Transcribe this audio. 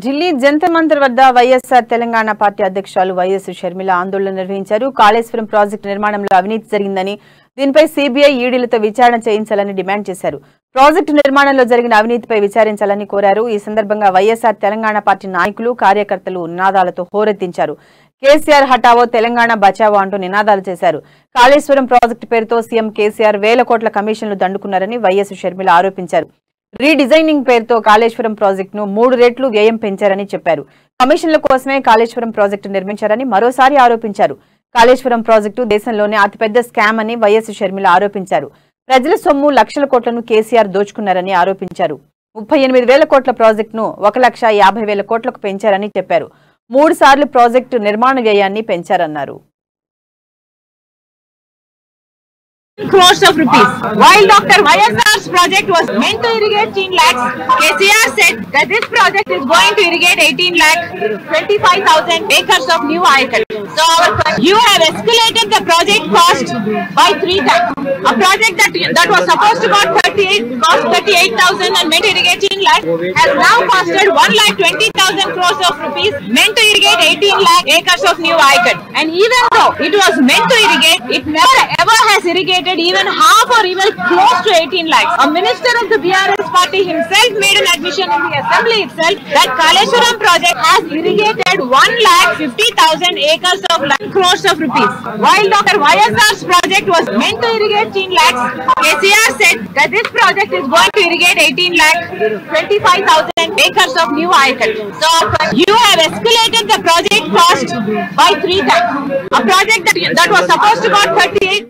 ఢిల్లీ జంతర్ మంతర్ వద్ద వైఎస్ఆర్ తెలంగాణ పార్టీ అధ్యక్షురాలు వైఎస్ షర్మిల ఆందోళన నిర్వహించారు. కాళేశ్వరం ప్రాజెక్టు నిర్మాణంలో అవినీతి జరిగిందని, దీనిపై సీబీఐ ఈడీలతో విచారణ చేయించాలని డిమాండ్ చేశారు. ప్రాజెక్టు నిర్మాణంలో జరిగిన అవినీతిపై విచారించాలని కోరారు. ఈ సందర్భంగా వైఎస్ఆర్ తెలంగాణ పార్టీ నాయకులు, కార్యకర్తలు నినాదాలతో హోరెత్తించారు. కేసీఆర్ హటావో, తెలంగాణ బచావో అంటూ నినాదాలు చేశారు. కాళేశ్వరం ప్రాజెక్టు పేరుతో సీఎం కేసీఆర్ వేల కోట్ల కమిషన్లు దండుకున్నారని వైఎస్ షర్మిల ఆరోపించారు. రీడిజైనింగ్ పేరుతో కాళేశ్వరం ప్రాజెక్టును 3 రెట్లు వ్యయం పెంచారని చెప్పారు. కమిషన్ల కోసమే కాళేశ్వరం ప్రాజెక్టు నిర్మించారని మరోసారి ఆరోపించారు. కాళేశ్వరం ప్రాజెక్టు దేశంలోనే అతిపెద్ద స్కామ్ అని వైఎస్ షర్మిల ఆరోపించారు. ప్రజల సొమ్ము లక్షల కోట్లను కేసీఆర్ దోచుకున్నారని ఆరోపించారు. 38,000 కోట్ల ప్రాజెక్టును 1,50,000 కోట్లకు పెంచారని చెప్పారు. 3 సార్లు ప్రాజెక్టు నిర్మాణ వ్యయాన్ని పెంచారన్నారు. Crores of rupees. While Dr. YSR's project was meant to irrigate 18 lakhs, KCR said that this project is going to irrigate 18 lakh 25,000 acres of new Ayakat. So you have escalated the project cost by 3 times. A project that was supposed to cost 38,000 and meant to irrigate 18 lakh has now costed 1,20,000 crores of rupees, meant to irrigate 18 lakh acres of new Ayakat. And even though it was meant to irrigate, it never ever has irrigated even half or even close to 18 lakhs. A minister of the BRS party himself made an admission in the assembly itself that Kaleshwaram project has irrigated 1,50,000 acres of crores of rupees. While Dr. YSR's project was meant to irrigate 18 lakhs, KCR said that this project is going to irrigate 18 lakh 25,000 acres of new Ayakat. So you have escalated the project cost by 3 times. A project that was supposed to cost 38